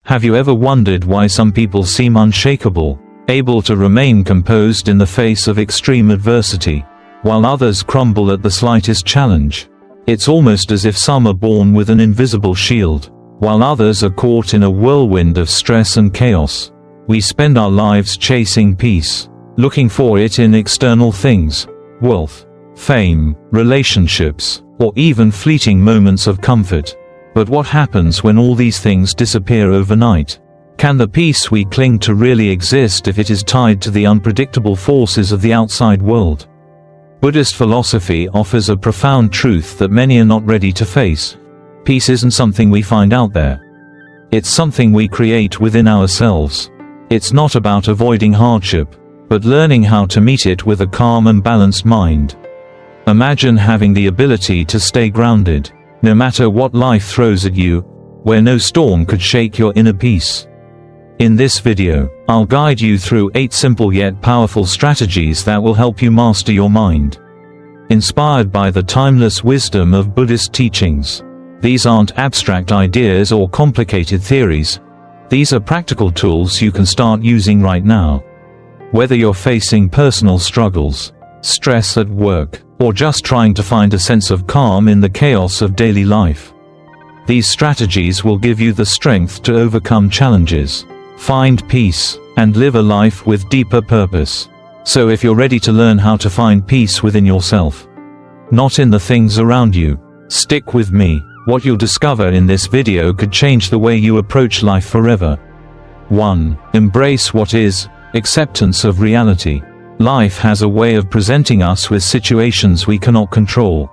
Have you ever wondered why some people seem unshakable, able to remain composed in the face of extreme adversity, while others crumble at the slightest challenge? It's almost as if some are born with an invisible shield, while others are caught in a whirlwind of stress and chaos. We spend our lives chasing peace, looking for it in external things, wealth, fame, relationships, or even fleeting moments of comfort. But what happens when all these things disappear overnight? Can the peace we cling to really exist if it is tied to the unpredictable forces of the outside world? Buddhist philosophy offers a profound truth that many are not ready to face. Peace isn't something we find out there. It's something we create within ourselves. It's not about avoiding hardship, but learning how to meet it with a calm and balanced mind. Imagine having the ability to stay grounded, no matter what life throws at you, where no storm could shake your inner peace. In this video, I'll guide you through 8 simple yet powerful strategies that will help you master your mind. Inspired by the timeless wisdom of Buddhist teachings. These aren't abstract ideas or complicated theories. These are practical tools you can start using right now. Whether you're facing personal struggles, stress at work, or just trying to find a sense of calm in the chaos of daily life, these strategies will give you the strength to overcome challenges, find peace, and live a life with deeper purpose. So if you're ready to learn how to find peace within yourself, not in the things around you, stick with me. What you'll discover in this video could change the way you approach life forever. 1. Embrace what is. Acceptance of reality. Life has a way of presenting us with situations we cannot control.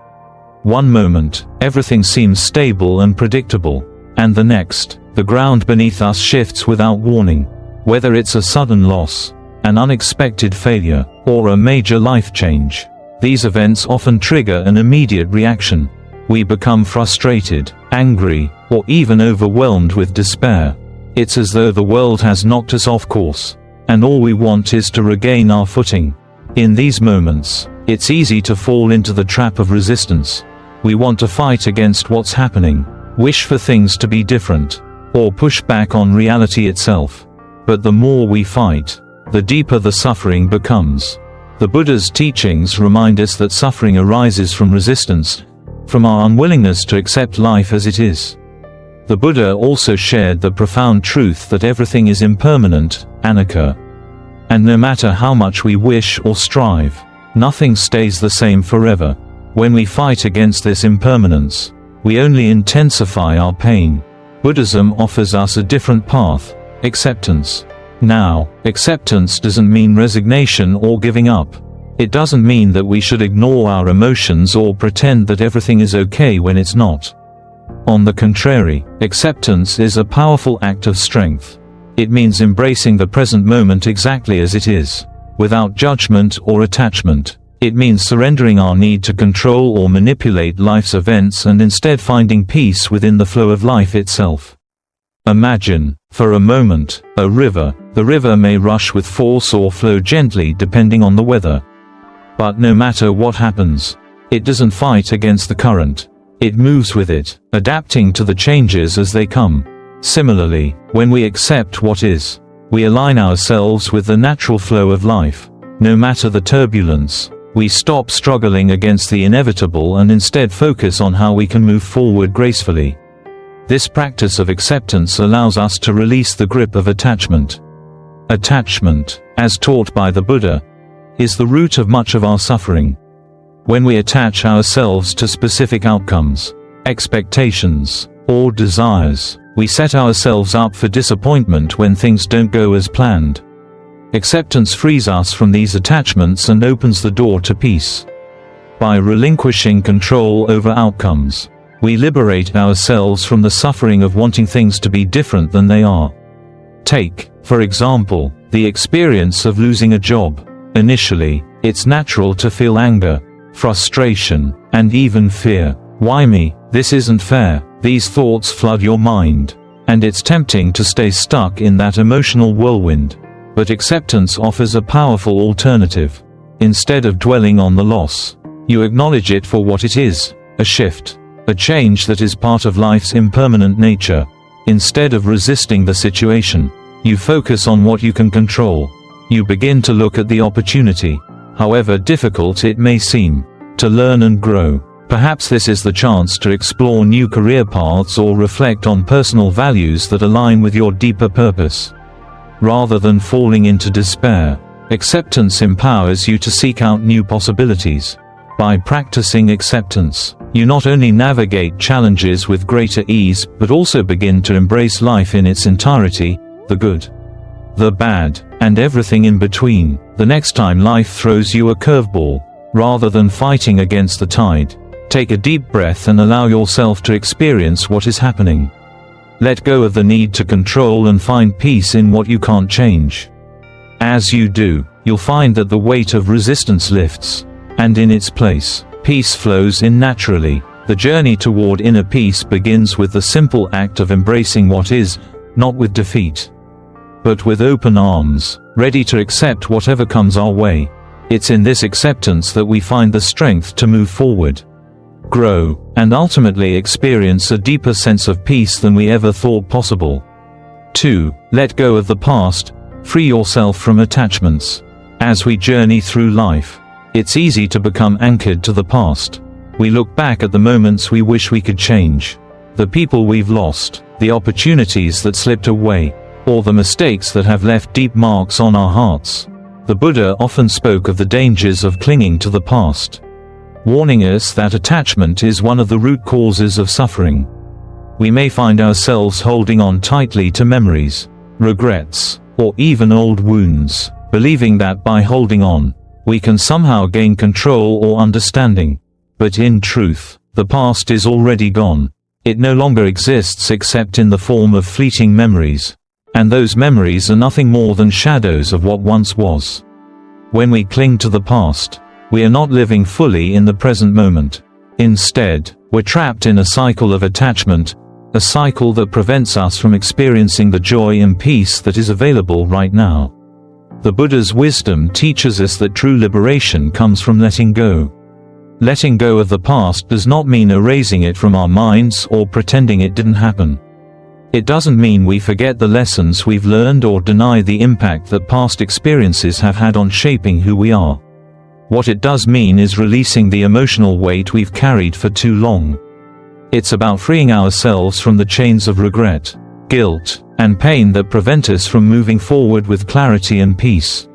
One moment, everything seems stable and predictable, and the next, the ground beneath us shifts without warning. Whether it's a sudden loss, an unexpected failure, or a major life change, these events often trigger an immediate reaction. We become frustrated, angry, or even overwhelmed with despair. It's as though the world has knocked us off course, and all we want is to regain our footing. In these moments, it's easy to fall into the trap of resistance. We want to fight against what's happening, wish for things to be different, or push back on reality itself. But the more we fight, the deeper the suffering becomes. The Buddha's teachings remind us that suffering arises from resistance, from our unwillingness to accept life as it is. The Buddha also shared the profound truth that everything is impermanent, anicca. And no matter how much we wish or strive, nothing stays the same forever. When we fight against this impermanence, we only intensify our pain. Buddhism offers us a different path: acceptance. Now, acceptance doesn't mean resignation or giving up. It doesn't mean that we should ignore our emotions or pretend that everything is okay when it's not. On the contrary, acceptance is a powerful act of strength. It means embracing the present moment exactly as it is, without judgment or attachment. It means surrendering our need to control or manipulate life's events and instead finding peace within the flow of life itself. Imagine, for a moment, a river. The river may rush with force or flow gently depending on the weather. But no matter what happens, it doesn't fight against the current. It moves with it, adapting to the changes as they come. Similarly, when we accept what is, we align ourselves with the natural flow of life. No matter the turbulence, we stop struggling against the inevitable and instead focus on how we can move forward gracefully. This practice of acceptance allows us to release the grip of attachment. Attachment, as taught by the Buddha, is the root of much of our suffering. When we attach ourselves to specific outcomes, expectations, or desires, we set ourselves up for disappointment when things don't go as planned. Acceptance frees us from these attachments and opens the door to peace. By relinquishing control over outcomes, we liberate ourselves from the suffering of wanting things to be different than they are. Take, for example, the experience of losing a job. Initially, it's natural to feel anger, frustration, and even fear. Why me? This isn't fair. These thoughts flood your mind, and it's tempting to stay stuck in that emotional whirlwind. But acceptance offers a powerful alternative. Instead of dwelling on the loss, you acknowledge it for what it is: a shift, a change that is part of life's impermanent nature. Instead of resisting the situation, you focus on what you can control. You begin to look at the opportunity, however difficult it may seem, to learn and grow. Perhaps this is the chance to explore new career paths or reflect on personal values that align with your deeper purpose. Rather than falling into despair, acceptance empowers you to seek out new possibilities. By practicing acceptance, you not only navigate challenges with greater ease but also begin to embrace life in its entirety, the good, the bad, and everything in between. The next time life throws you a curveball, rather than fighting against the tide, take a deep breath and allow yourself to experience what is happening. Let go of the need to control and find peace in what you can't change. As you do, you'll find that the weight of resistance lifts, and in its place, peace flows in naturally. The journey toward inner peace begins with the simple act of embracing what is, not with defeat, but with open arms, ready to accept whatever comes our way. It's in this acceptance that we find the strength to move forward, grow, and ultimately experience a deeper sense of peace than we ever thought possible. 2. Let go of the past. Free yourself from attachments. As we journey through life, it's easy to become anchored to the past. We look back at the moments we wish we could change, the people we've lost, the opportunities that slipped away, or the mistakes that have left deep marks on our hearts. The Buddha often spoke of the dangers of clinging to the past, warning us that attachment is one of the root causes of suffering. We may find ourselves holding on tightly to memories, regrets, or even old wounds, believing that by holding on, we can somehow gain control or understanding. But in truth, the past is already gone. It no longer exists except in the form of fleeting memories. And those memories are nothing more than shadows of what once was. When we cling to the past, we are not living fully in the present moment. Instead, we're trapped in a cycle of attachment, a cycle that prevents us from experiencing the joy and peace that is available right now. The Buddha's wisdom teaches us that true liberation comes from letting go. Letting go of the past does not mean erasing it from our minds or pretending it didn't happen. It doesn't mean we forget the lessons we've learned or deny the impact that past experiences have had on shaping who we are. What it does mean is releasing the emotional weight we've carried for too long. It's about freeing ourselves from the chains of regret, guilt, and pain that prevent us from moving forward with clarity and peace.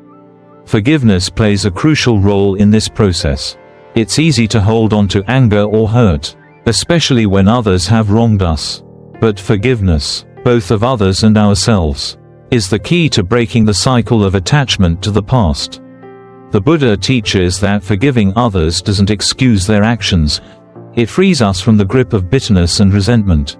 Forgiveness plays a crucial role in this process. It's easy to hold on to anger or hurt, especially when others have wronged us. But forgiveness, both of others and ourselves, is the key to breaking the cycle of attachment to the past. The Buddha teaches that forgiving others doesn't excuse their actions. It frees us from the grip of bitterness and resentment.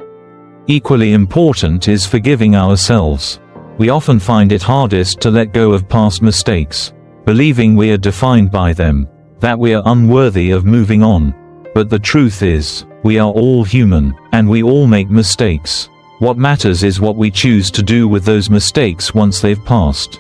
Equally important is forgiving ourselves. We often find it hardest to let go of past mistakes, believing we are defined by them, that we are unworthy of moving on. But the truth is, we are all human, and we all make mistakes. What matters is what we choose to do with those mistakes once they've passed.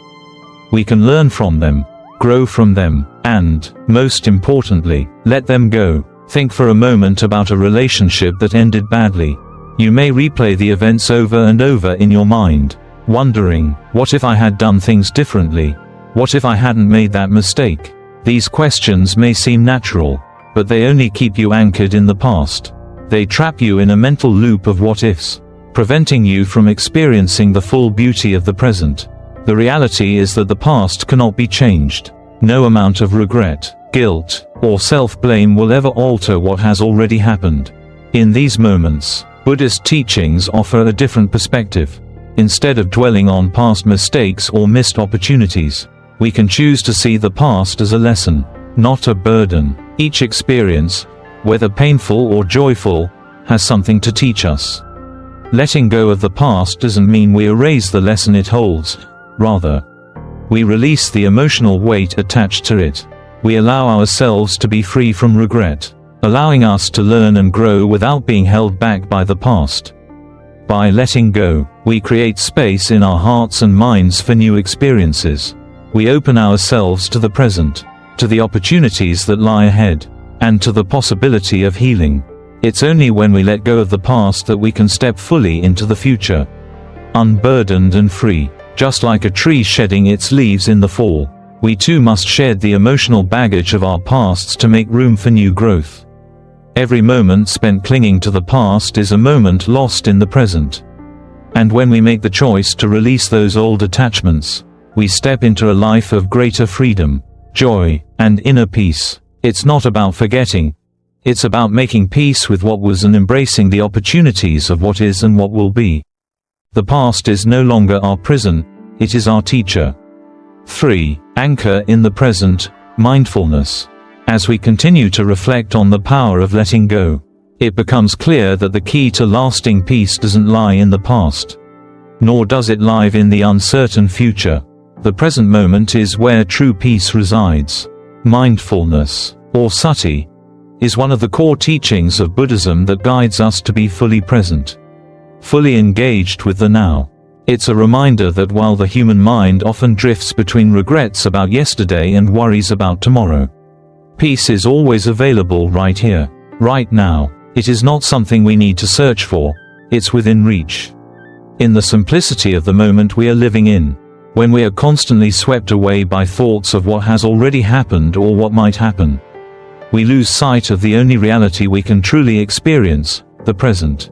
We can learn from them, grow from them, and, most importantly, let them go. Think for a moment about a relationship that ended badly. You may replay the events over and over in your mind, wondering, what if I had done things differently? What if I hadn't made that mistake? These questions may seem natural, but they only keep you anchored in the past. They trap you in a mental loop of what-ifs, preventing you from experiencing the full beauty of the present. The reality is that the past cannot be changed. No amount of regret, guilt, or self-blame will ever alter what has already happened. In these moments, Buddhist teachings offer a different perspective. Instead of dwelling on past mistakes or missed opportunities, we can choose to see the past as a lesson, not a burden. Each experience, whether painful or joyful, has something to teach us. Letting go of the past doesn't mean we erase the lesson it holds. Rather, we release the emotional weight attached to it. We allow ourselves to be free from regret, allowing us to learn and grow without being held back by the past. By letting go, we create space in our hearts and minds for new experiences. We open ourselves to the present, to the opportunities that lie ahead, and to the possibility of healing. It's only when we let go of the past that we can step fully into the future, unburdened and free. Just like a tree shedding its leaves in the fall, we too must shed the emotional baggage of our pasts to make room for new growth. Every moment spent clinging to the past is a moment lost in the present. And when we make the choice to release those old attachments, we step into a life of greater freedom, joy, and inner peace. It's not about forgetting. It's about making peace with what was and embracing the opportunities of what is and what will be. The past is no longer our prison, it is our teacher. 3. Anchor in the present, mindfulness. As we continue to reflect on the power of letting go, it becomes clear that the key to lasting peace doesn't lie in the past, nor does it lie in the uncertain future. The present moment is where true peace resides. Mindfulness, or sati, is one of the core teachings of Buddhism that guides us to be fully present, fully engaged with the now. It's a reminder that while the human mind often drifts between regrets about yesterday and worries about tomorrow, peace is always available right here, right now. It is not something we need to search for, it's within reach. In the simplicity of the moment we are living in, when we are constantly swept away by thoughts of what has already happened or what might happen, we lose sight of the only reality we can truly experience, the present.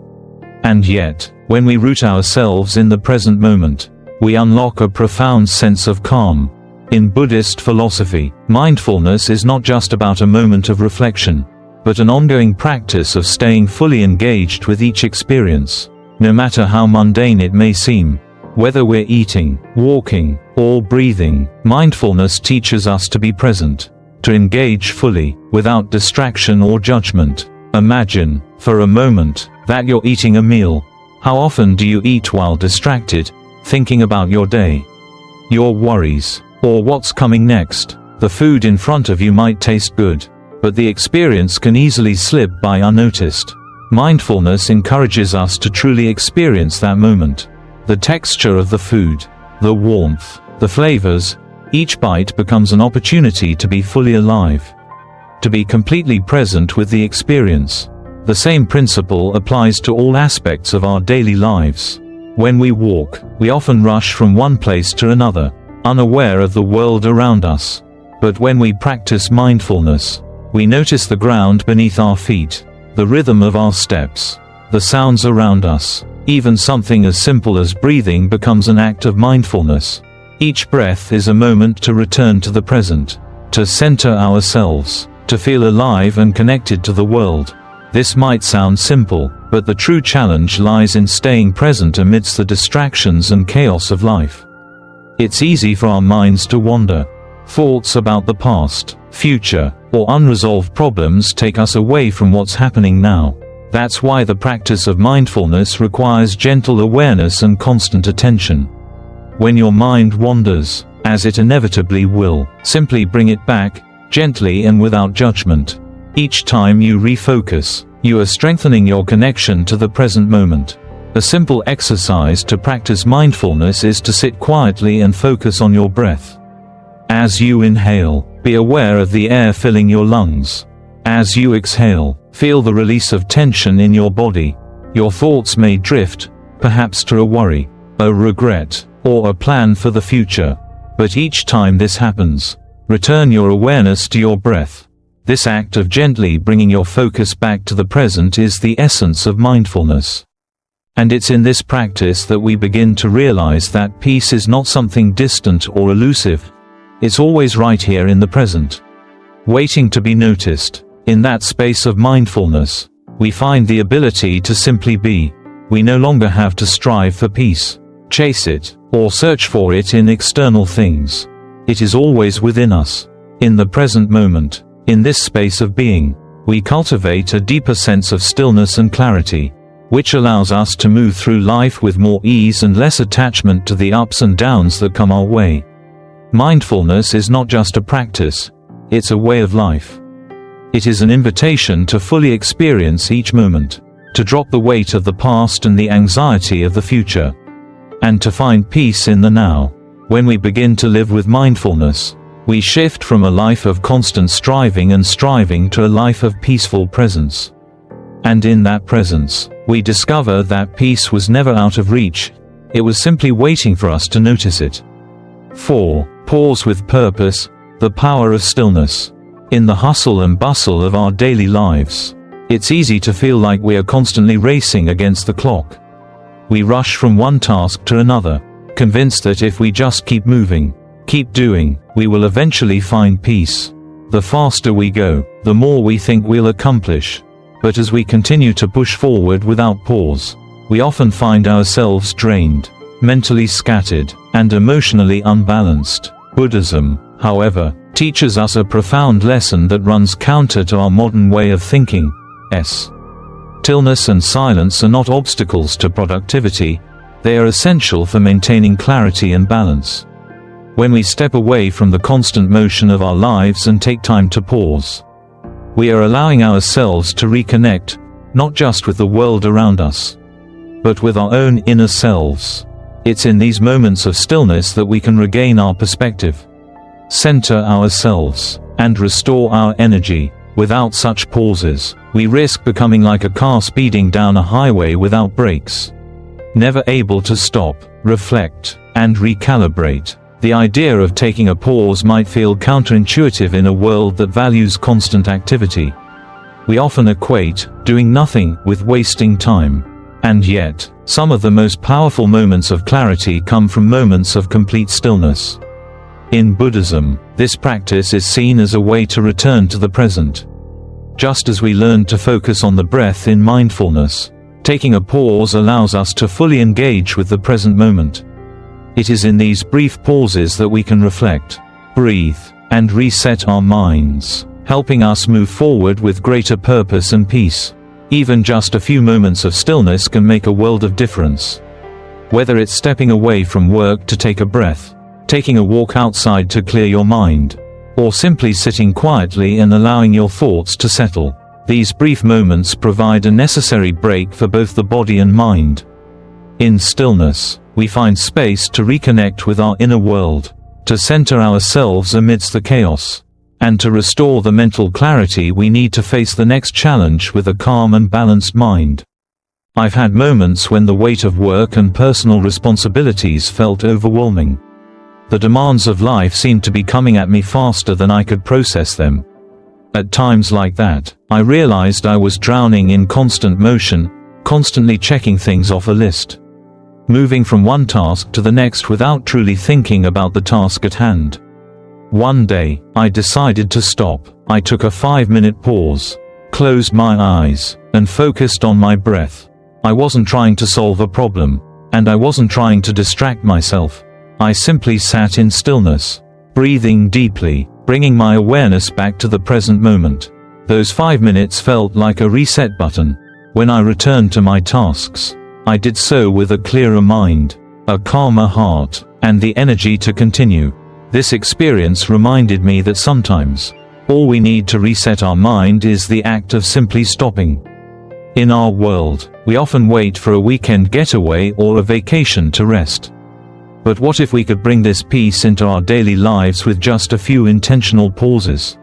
And yet, when we root ourselves in the present moment, we unlock a profound sense of calm. In Buddhist philosophy, mindfulness is not just about a moment of reflection, but an ongoing practice of staying fully engaged with each experience, no matter how mundane it may seem. Whether we're eating, walking, or breathing, mindfulness teaches us to be present, to engage fully, without distraction or judgment. Imagine, for a moment, that you're eating a meal. How often do you eat while distracted, thinking about your day, your worries, or what's coming next? The food in front of you might taste good, but the experience can easily slip by unnoticed. Mindfulness encourages us to truly experience that moment. The texture of the food, the warmth, the flavors, each bite becomes an opportunity to be fully alive, to be completely present with the experience. The same principle applies to all aspects of our daily lives. When we walk, we often rush from one place to another, unaware of the world around us. But when we practice mindfulness, we notice the ground beneath our feet, the rhythm of our steps, the sounds around us. Even something as simple as breathing becomes an act of mindfulness. Each breath is a moment to return to the present, to center ourselves, to feel alive and connected to the world. This might sound simple, but the true challenge lies in staying present amidst the distractions and chaos of life. It's easy for our minds to wander. Thoughts about the past, future, or unresolved problems take us away from what's happening now. That's why the practice of mindfulness requires gentle awareness and constant attention. When your mind wanders, as it inevitably will, simply bring it back, gently and without judgment. Each time you refocus, you are strengthening your connection to the present moment. A simple exercise to practice mindfulness is to sit quietly and focus on your breath. As you inhale, be aware of the air filling your lungs. As you exhale, feel the release of tension in your body. Your thoughts may drift, perhaps to a worry, a regret, or a plan for the future. But each time this happens, return your awareness to your breath. This act of gently bringing your focus back to the present is the essence of mindfulness. And it's in this practice that we begin to realize that peace is not something distant or elusive. It's always right here in the present, waiting to be noticed. In that space of mindfulness, we find the ability to simply be. We no longer have to strive for peace, chase it, or search for it in external things. It is always within us, in the present moment. In this space of being, we cultivate a deeper sense of stillness and clarity, which allows us to move through life with more ease and less attachment to the ups and downs that come our way. Mindfulness is not just a practice, it's a way of life. It is an invitation to fully experience each moment, to drop the weight of the past and the anxiety of the future, and to find peace in the now. When we begin to live with mindfulness, we shift from a life of constant striving to a life of peaceful presence. And in that presence, we discover that peace was never out of reach, it was simply waiting for us to notice it. 4. Pause with purpose, the power of stillness. In the hustle and bustle of our daily lives, it's easy to feel like we are constantly racing against the clock. We rush from one task to another, convinced that if we just keep moving, keep doing, we will eventually find peace. The faster we go, the more we think we'll accomplish. But as we continue to push forward without pause, we often find ourselves drained, mentally scattered, and emotionally unbalanced. Buddhism, however, teaches us a profound lesson that runs counter to our modern way of thinking. Stillness and silence are not obstacles to productivity, they are essential for maintaining clarity and balance. When we step away from the constant motion of our lives and take time to pause, we are allowing ourselves to reconnect, not just with the world around us, but with our own inner selves. It's in these moments of stillness that we can regain our perspective, center ourselves, and restore our energy. Without such pauses, we risk becoming like a car speeding down a highway without brakes, never able to stop, reflect, and recalibrate. The idea of taking a pause might feel counterintuitive in a world that values constant activity. We often equate doing nothing with wasting time. And yet, some of the most powerful moments of clarity come from moments of complete stillness. In Buddhism, this practice is seen as a way to return to the present. Just as we learn to focus on the breath in mindfulness, taking a pause allows us to fully engage with the present moment. It is in these brief pauses that we can reflect, breathe, and reset our minds, helping us move forward with greater purpose and peace. Even just a few moments of stillness can make a world of difference. Whether it's stepping away from work to take a breath, taking a walk outside to clear your mind, or simply sitting quietly and allowing your thoughts to settle, these brief moments provide a necessary break for both the body and mind. In stillness, we find space to reconnect with our inner world, to center ourselves amidst the chaos, and to restore the mental clarity we need to face the next challenge with a calm and balanced mind. I've had moments when the weight of work and personal responsibilities felt overwhelming. The demands of life seemed to be coming at me faster than I could process them. At times like that, I realized I was drowning in constant motion, constantly checking things off a list, moving from one task to the next without truly thinking about the task at hand. One day, I decided to stop. I took a 5-minute pause, closed my eyes, and focused on my breath. I wasn't trying to solve a problem, and I wasn't trying to distract myself. I simply sat in stillness, breathing deeply, bringing my awareness back to the present moment. Those 5 minutes felt like a reset button. When I returned to my tasks, I did so with a clearer mind, a calmer heart, and the energy to continue. This experience reminded me that sometimes, all we need to reset our mind is the act of simply stopping. In our world, we often wait for a weekend getaway or a vacation to rest. But what if we could bring this peace into our daily lives with just a few intentional pauses?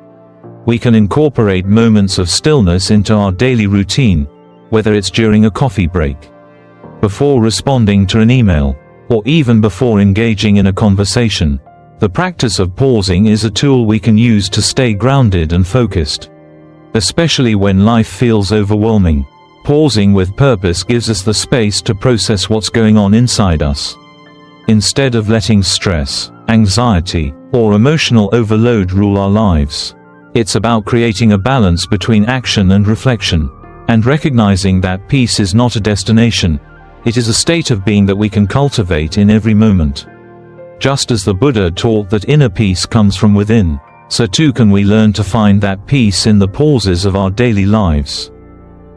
We can incorporate moments of stillness into our daily routine, whether it's during a coffee break, before responding to an email, or even before engaging in a conversation. The practice of pausing is a tool we can use to stay grounded and focused. Especially when life feels overwhelming, pausing with purpose gives us the space to process what's going on inside us. Instead of letting stress, anxiety, or emotional overload rule our lives, it's about creating a balance between action and reflection, and recognizing that peace is not a destination, it is a state of being that we can cultivate in every moment. Just as the Buddha taught that inner peace comes from within, so too can we learn to find that peace in the pauses of our daily lives.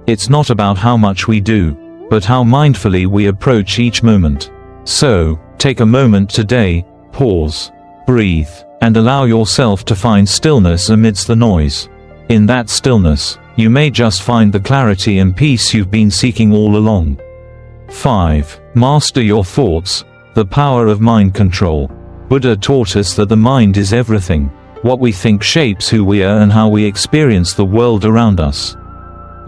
It's not about how much we do, but how mindfully we approach each moment. So, take a moment today, pause, breathe, and allow yourself to find stillness amidst the noise. In that stillness, you may just find the clarity and peace you've been seeking all along. 5. Master your thoughts, the power of mind control. Buddha taught us that the mind is everything. What we think shapes who we are and how we experience the world around us.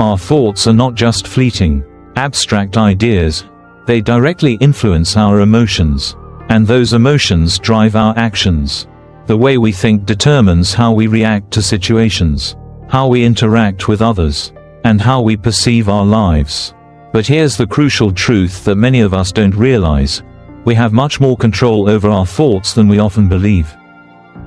Our thoughts are not just fleeting, abstract ideas. They directly influence our emotions, and those emotions drive our actions. The way we think determines how we react to situations, how we interact with others, and how we perceive our lives. But here's the crucial truth that many of us don't realize: we have much more control over our thoughts than we often believe.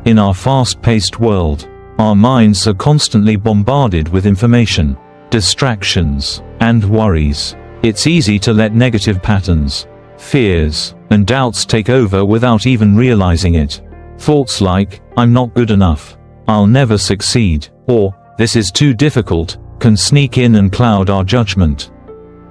In our fast-paced world, our minds are constantly bombarded with information, distractions, and worries. It's easy to let negative patterns, fears, and doubts take over without even realizing it. Thoughts like, "I'm not good enough," "I'll never succeed," or "this is too difficult," can sneak in and cloud our judgment.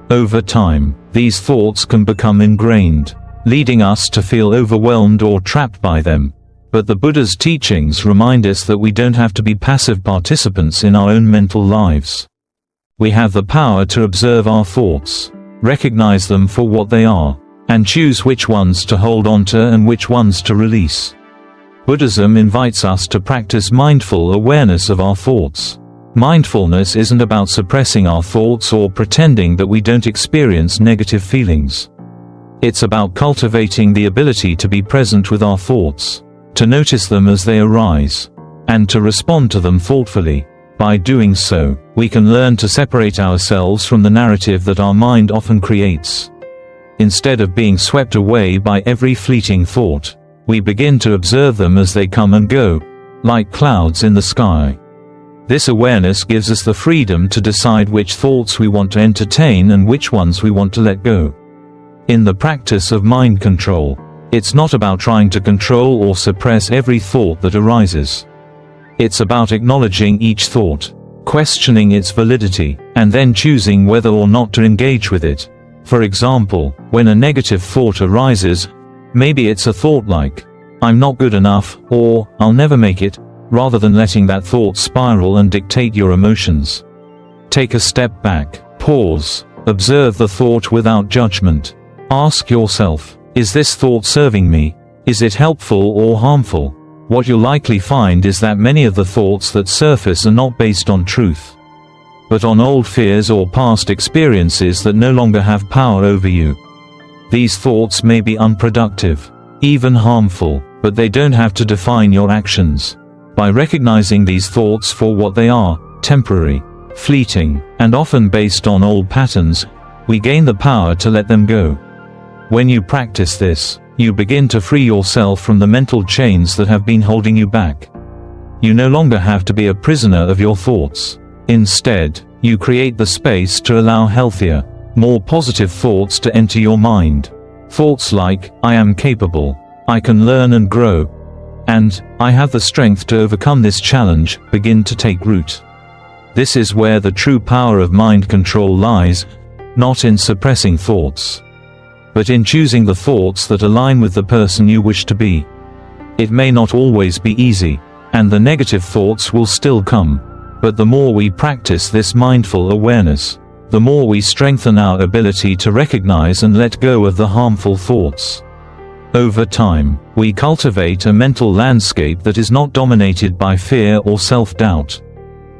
Over time, these thoughts can become ingrained, leading us to feel overwhelmed or trapped by them. But the Buddha's teachings remind us that we don't have to be passive participants in our own mental lives. We have the power to observe our thoughts, recognize them for what they are, and choose which ones to hold onto and which ones to release. Buddhism invites us to practice mindful awareness of our thoughts. Mindfulness isn't about suppressing our thoughts or pretending that we don't experience negative feelings. It's about cultivating the ability to be present with our thoughts, to notice them as they arise, and to respond to them thoughtfully. By doing so, we can learn to separate ourselves from the narrative that our mind often creates. Instead of being swept away by every fleeting thought, we begin to observe them as they come and go, like clouds in the sky. This awareness gives us the freedom to decide which thoughts we want to entertain and which ones we want to let go. In the practice of mind control, it's not about trying to control or suppress every thought that arises. It's about acknowledging each thought, questioning its validity, and then choosing whether or not to engage with it. For example, when a negative thought arises, maybe it's a thought like, "I'm not good enough," or "I'll never make it," rather than letting that thought spiral and dictate your emotions. Take a step back, pause, observe the thought without judgment. Ask yourself, is this thought serving me? Is it helpful or harmful? What you'll likely find is that many of the thoughts that surface are not based on truth, but on old fears or past experiences that no longer have power over you. These thoughts may be unproductive, even harmful, but they don't have to define your actions. By recognizing these thoughts for what they are, temporary, fleeting, and often based on old patterns, we gain the power to let them go. When you practice this, you begin to free yourself from the mental chains that have been holding you back. You no longer have to be a prisoner of your thoughts. Instead, you create the space to allow healthier, more positive thoughts to enter your mind. Thoughts like, "I am capable," "I can learn and grow," and "I have the strength to overcome this challenge," begin to take root. This is where the true power of mind control lies, not in suppressing thoughts, but in choosing the thoughts that align with the person you wish to be. It may not always be easy, and the negative thoughts will still come, but the more we practice this mindful awareness, the more we strengthen our ability to recognize and let go of the harmful thoughts. Over time, we cultivate a mental landscape that is not dominated by fear or self-doubt,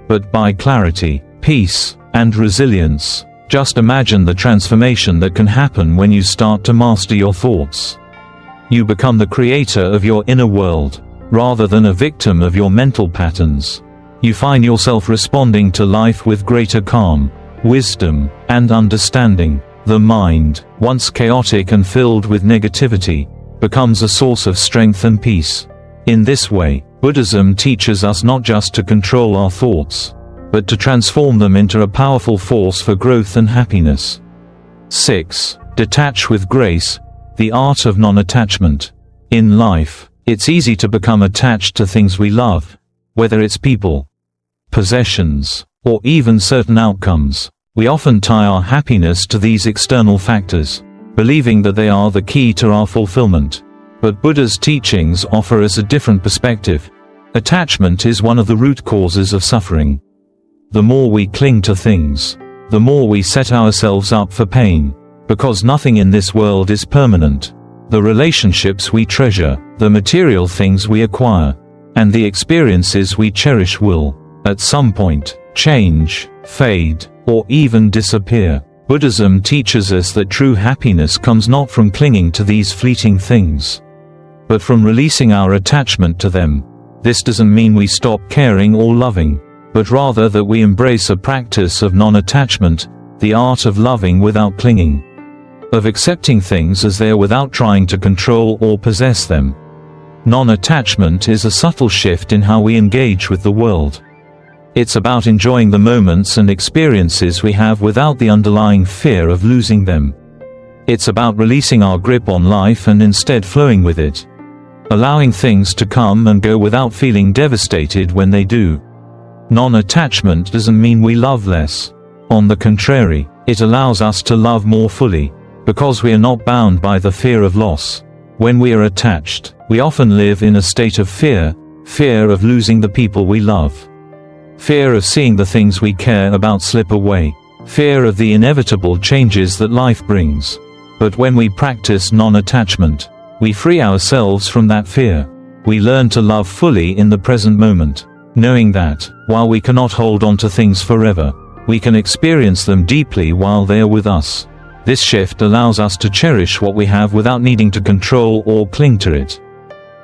but by clarity, peace, and resilience. Just imagine the transformation that can happen when you start to master your thoughts. You become the creator of your inner world, rather than a victim of your mental patterns. You find yourself responding to life with greater calm, wisdom, and understanding. The mind, once chaotic and filled with negativity, becomes a source of strength and peace. In this way, Buddhism teaches us not just to control our thoughts, but to transform them into a powerful force for growth and happiness. 6. Detach with grace, the art of non-attachment. In life, it's easy to become attached to things we love, whether it's people, possessions, or even certain outcomes. We often tie our happiness to these external factors, believing that they are the key to our fulfillment. But Buddha's teachings offer us a different perspective. Attachment is one of the root causes of suffering. The more we cling to things, the more we set ourselves up for pain, because nothing in this world is permanent. The relationships we treasure, the material things we acquire, and the experiences we cherish will, at some point, change, fade, or even disappear. Buddhism teaches us that true happiness comes not from clinging to these fleeting things, but from releasing our attachment to them. This doesn't mean we stop caring or loving, but rather that we embrace a practice of non-attachment, the art of loving without clinging, of accepting things as they are without trying to control or possess them. Non-attachment is a subtle shift in how we engage with the world. It's about enjoying the moments and experiences we have without the underlying fear of losing them. It's about releasing our grip on life and instead flowing with it, allowing things to come and go without feeling devastated when they do. Non-attachment doesn't mean we love less. On the contrary, it allows us to love more fully, because we are not bound by the fear of loss. When we are attached, we often live in a state of fear of losing the people we love, fear of seeing the things we care about slip away, fear of the inevitable changes that life brings. But when we practice non-attachment, we free ourselves from that fear. We learn to love fully in the present moment, knowing that, while we cannot hold on to things forever, we can experience them deeply while they are with us. This shift allows us to cherish what we have without needing to control or cling to it.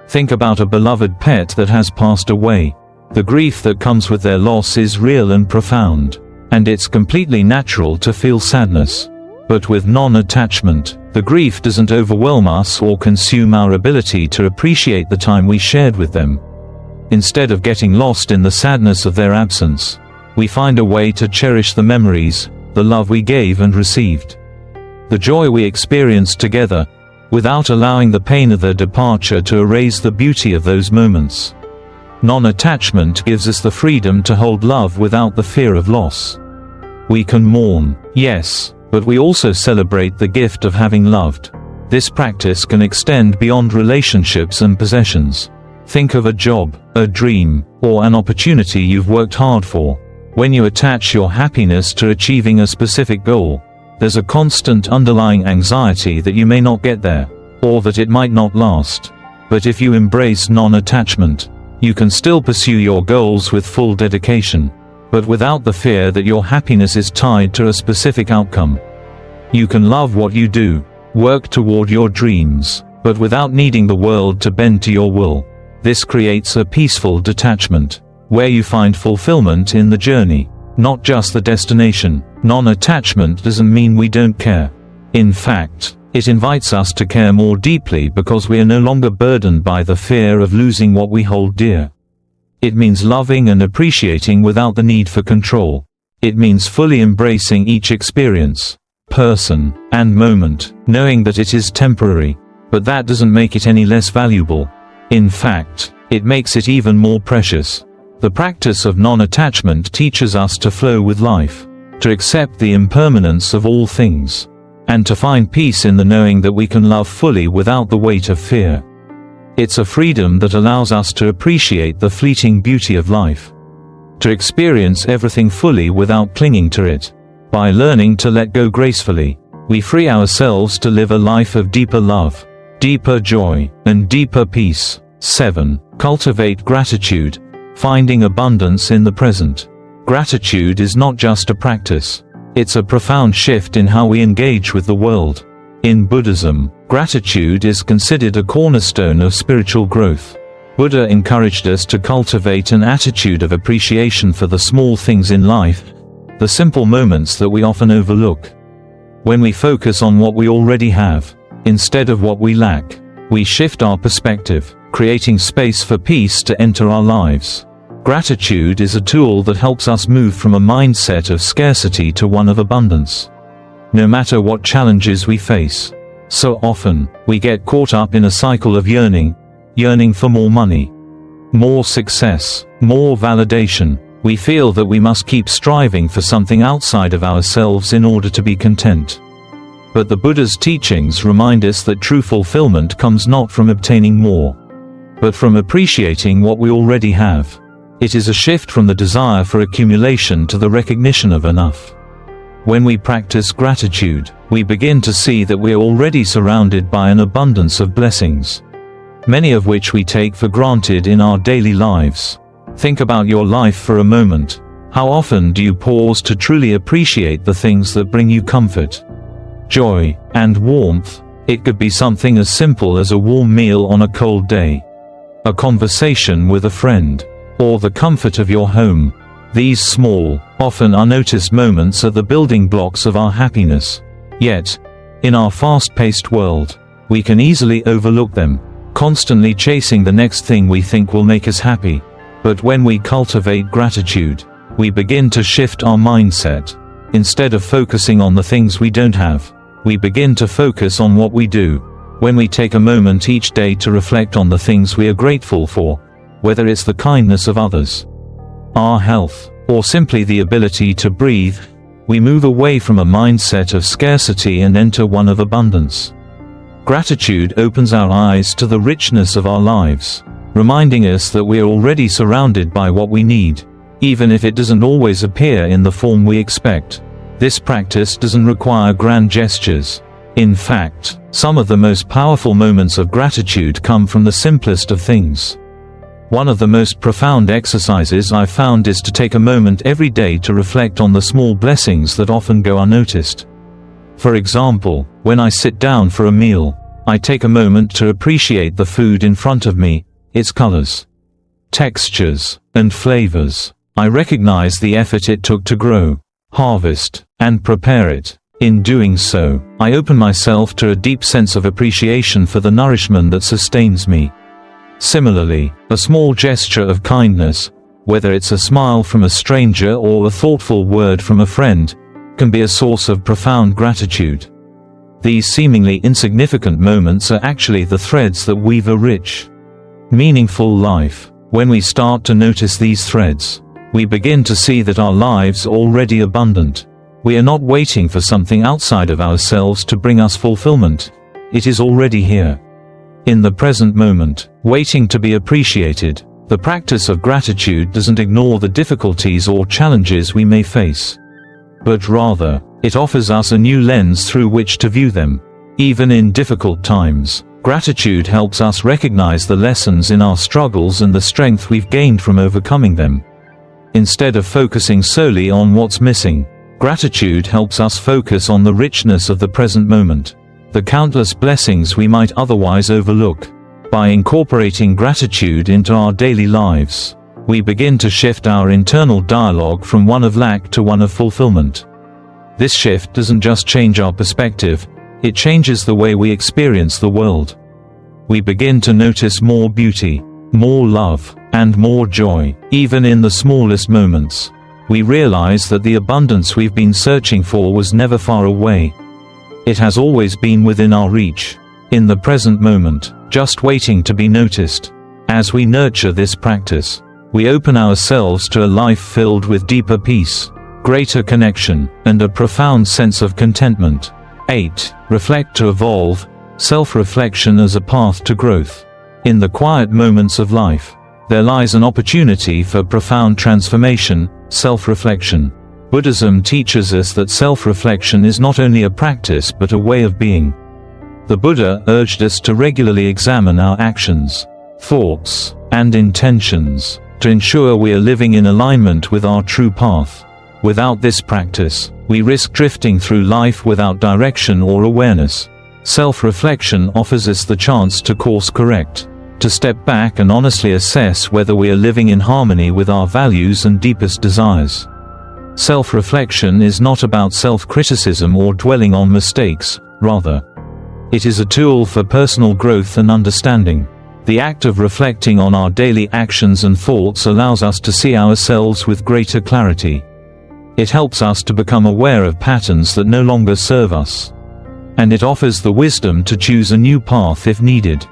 Think about a beloved pet that has passed away. The grief that comes with their loss is real and profound, and it's completely natural to feel sadness. But with non-attachment, the grief doesn't overwhelm us or consume our ability to appreciate the time we shared with them. Instead of getting lost in the sadness of their absence, we find a way to cherish the memories, the love we gave and received, the joy we experienced together, without allowing the pain of their departure to erase the beauty of those moments. Non-attachment gives us the freedom to hold love without the fear of loss. We can mourn, yes, but we also celebrate the gift of having loved. This practice can extend beyond relationships and possessions. Think of a job, a dream, or an opportunity you've worked hard for. When you attach your happiness to achieving a specific goal, there's a constant underlying anxiety that you may not get there, or that it might not last. But if you embrace non-attachment, you can still pursue your goals with full dedication, but without the fear that your happiness is tied to a specific outcome. You can love what you do, work toward your dreams, but without needing the world to bend to your will. This creates a peaceful detachment, where you find fulfillment in the journey, not just the destination. Non-attachment doesn't mean we don't care. In fact, it invites us to care more deeply because we are no longer burdened by the fear of losing what we hold dear. It means loving and appreciating without the need for control. It means fully embracing each experience, person, and moment, knowing that it is temporary, but that doesn't make it any less valuable. In fact, it makes it even more precious. The practice of non-attachment teaches us to flow with life, to accept the impermanence of all things, and to find peace in the knowing that we can love fully without the weight of fear. It's a freedom that allows us to appreciate the fleeting beauty of life, to experience everything fully without clinging to it. By learning to let go gracefully, we free ourselves to live a life of deeper love, deeper joy, and deeper peace. 7. Cultivate gratitude, finding abundance in the present. Gratitude is not just a practice. It's a profound shift in how we engage with the world. In Buddhism, gratitude is considered a cornerstone of spiritual growth. Buddha encouraged us to cultivate an attitude of appreciation for the small things in life, the simple moments that we often overlook. When we focus on what we already have, instead of what we lack, we shift our perspective, creating space for peace to enter our lives. Gratitude is a tool that helps us move from a mindset of scarcity to one of abundance, no matter what challenges we face. So often, we get caught up in a cycle of yearning for more money, more success, more validation. We feel that we must keep striving for something outside of ourselves in order to be content. But the Buddha's teachings remind us that true fulfillment comes not from obtaining more, but from appreciating what we already have. It is a shift from the desire for accumulation to the recognition of enough. When we practice gratitude, we begin to see that we are already surrounded by an abundance of blessings, many of which we take for granted in our daily lives. Think about your life for a moment. How often do you pause to truly appreciate the things that bring you comfort, joy, and warmth? It could be something as simple as a warm meal on a cold day, a conversation with a friend, or the comfort of your home. These small, often unnoticed moments are the building blocks of our happiness. Yet, in our fast-paced world, we can easily overlook them, constantly chasing the next thing we think will make us happy. But when we cultivate gratitude, we begin to shift our mindset. Instead of focusing on the things we don't have, we begin to focus on what we do. When we take a moment each day to reflect on the things we are grateful for, whether it's the kindness of others, our health, or simply the ability to breathe, we move away from a mindset of scarcity and enter one of abundance. Gratitude opens our eyes to the richness of our lives, reminding us that we are already surrounded by what we need, even if it doesn't always appear in the form we expect. This practice doesn't require grand gestures. In fact, some of the most powerful moments of gratitude come from the simplest of things. One of the most profound exercises I've found is to take a moment every day to reflect on the small blessings that often go unnoticed. For example, when I sit down for a meal, I take a moment to appreciate the food in front of me, its colors, textures, and flavors. I recognize the effort it took to grow, harvest, and prepare it. In doing so, I open myself to a deep sense of appreciation for the nourishment that sustains me. Similarly, a small gesture of kindness, whether it's a smile from a stranger or a thoughtful word from a friend, can be a source of profound gratitude. These seemingly insignificant moments are actually the threads that weave a rich, meaningful life. When we start to notice these threads, we begin to see that our lives are already abundant. We are not waiting for something outside of ourselves to bring us fulfillment. It is already here, in the present moment, waiting to be appreciated. The practice of gratitude doesn't ignore the difficulties or challenges we may face, but rather, it offers us a new lens through which to view them. Even in difficult times, gratitude helps us recognize the lessons in our struggles and the strength we've gained from overcoming them. Instead of focusing solely on what's missing, gratitude helps us focus on the richness of the present moment, the countless blessings we might otherwise overlook. By incorporating gratitude into our daily lives, we begin to shift our internal dialogue from one of lack to one of fulfillment. This shift doesn't just change our perspective, it changes the way we experience the world. We begin to notice more beauty, more love, and more joy, even in the smallest moments. We realize that the abundance we've been searching for was never far away. It has always been within our reach, in the present moment, just waiting to be noticed. As we nurture this practice, we open ourselves to a life filled with deeper peace, greater connection, and a profound sense of contentment. 8. Reflect to evolve. Self-reflection as a path to growth. In the quiet moments of life, there lies an opportunity for profound transformation. Self-reflection. Buddhism teaches us that self-reflection is not only a practice but a way of being. The Buddha urged us to regularly examine our actions, thoughts, and intentions, to ensure we are living in alignment with our true path. Without this practice, we risk drifting through life without direction or awareness. Self-reflection offers us the chance to course correct, to step back and honestly assess whether we are living in harmony with our values and deepest desires. Self-reflection is not about self-criticism or dwelling on mistakes, rather, it is a tool for personal growth and understanding. The act of reflecting on our daily actions and thoughts allows us to see ourselves with greater clarity. It helps us to become aware of patterns that no longer serve us, and it offers the wisdom to choose a new path if needed.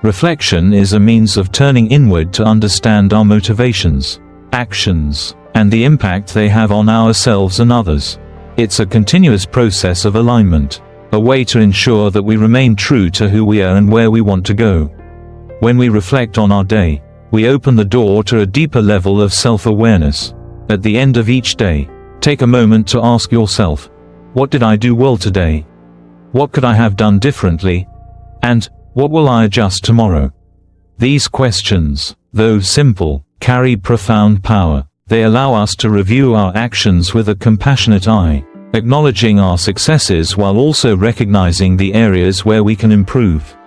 Reflection is a means of turning inward to understand our motivations, actions, and the impact they have on ourselves and others. It's a continuous process of alignment, a way to ensure that we remain true to who we are and where we want to go. When we reflect on our day, we open the door to a deeper level of self-awareness. At the end of each day, take a moment to ask yourself, what did I do well today? What could I have done differently? And what will I adjust tomorrow? These questions, though simple, carry profound power. They allow us to review our actions with a compassionate eye, acknowledging our successes while also recognizing the areas where we can improve.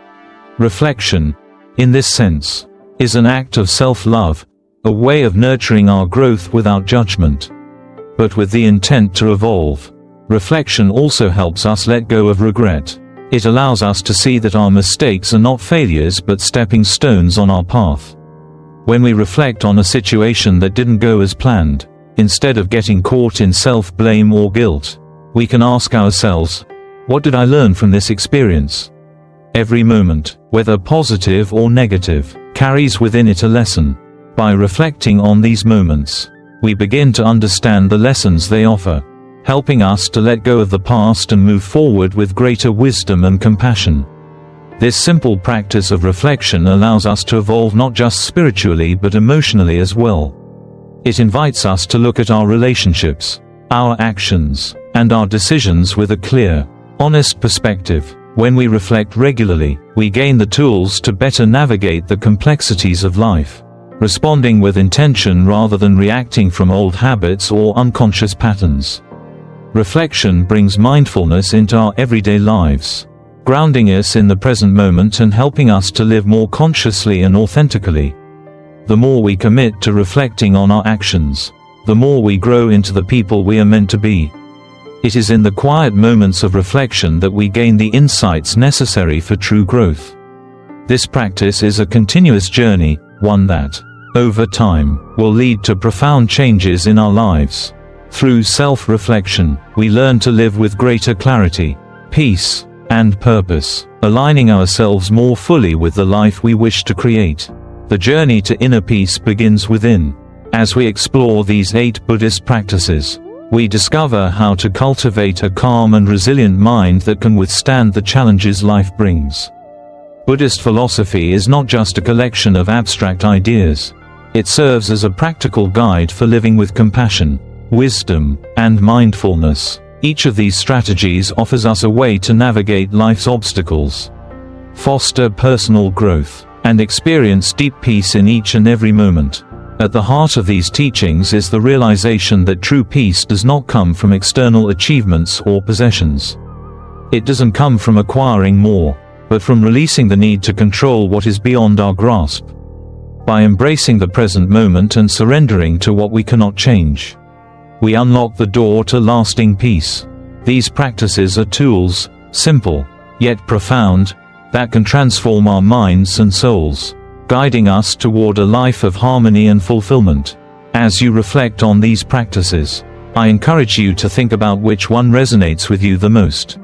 Reflection, in this sense, is an act of self-love, a way of nurturing our growth without judgment, but with the intent to evolve. Reflection also helps us let go of regret. It allows us to see that our mistakes are not failures but stepping stones on our path. When we reflect on a situation that didn't go as planned, instead of getting caught in self-blame or guilt, we can ask ourselves, what did I learn from this experience? Every moment, whether positive or negative, carries within it a lesson. By reflecting on these moments, we begin to understand the lessons they offer, helping us to let go of the past and move forward with greater wisdom and compassion. This simple practice of reflection allows us to evolve not just spiritually but emotionally as well. It invites us to look at our relationships, our actions, and our decisions with a clear, honest perspective. When we reflect regularly, we gain the tools to better navigate the complexities of life, responding with intention rather than reacting from old habits or unconscious patterns. Reflection brings mindfulness into our everyday lives, grounding us in the present moment and helping us to live more consciously and authentically. The more we commit to reflecting on our actions, the more we grow into the people we are meant to be. It is in the quiet moments of reflection that we gain the insights necessary for true growth. This practice is a continuous journey, one that, over time, will lead to profound changes in our lives. Through self-reflection, we learn to live with greater clarity, peace, and purpose, aligning ourselves more fully with the life we wish to create. The journey to inner peace begins within. As we explore these 8 Buddhist practices, we discover how to cultivate a calm and resilient mind that can withstand the challenges life brings. Buddhist philosophy is not just a collection of abstract ideas. It serves as a practical guide for living with compassion, wisdom, and mindfulness. Each of these strategies offers us a way to navigate life's obstacles, foster personal growth, and experience deep peace in each and every moment. At the heart of these teachings is the realization that true peace does not come from external achievements or possessions. It doesn't come from acquiring more, but from releasing the need to control what is beyond our grasp. By embracing the present moment and surrendering to what we cannot change, we unlock the door to lasting peace. These practices are tools, simple, yet profound, that can transform our minds and souls, guiding us toward a life of harmony and fulfillment. As you reflect on these practices, I encourage you to think about which one resonates with you the most.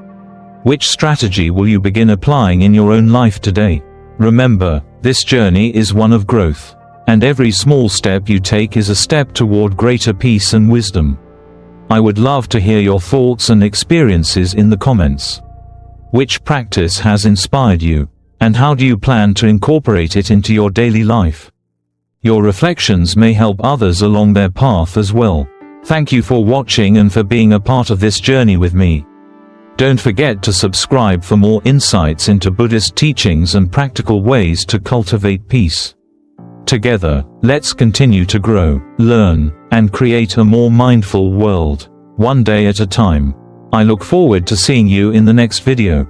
Which strategy will you begin applying in your own life today? Remember, this journey is one of growth, and every small step you take is a step toward greater peace and wisdom. I would love to hear your thoughts and experiences in the comments. Which practice has inspired you, and how do you plan to incorporate it into your daily life? Your reflections may help others along their path as well. Thank you for watching and for being a part of this journey with me. Don't forget to subscribe for more insights into Buddhist teachings and practical ways to cultivate peace. Together, let's continue to grow, learn, and create a more mindful world, one day at a time. I look forward to seeing you in the next video.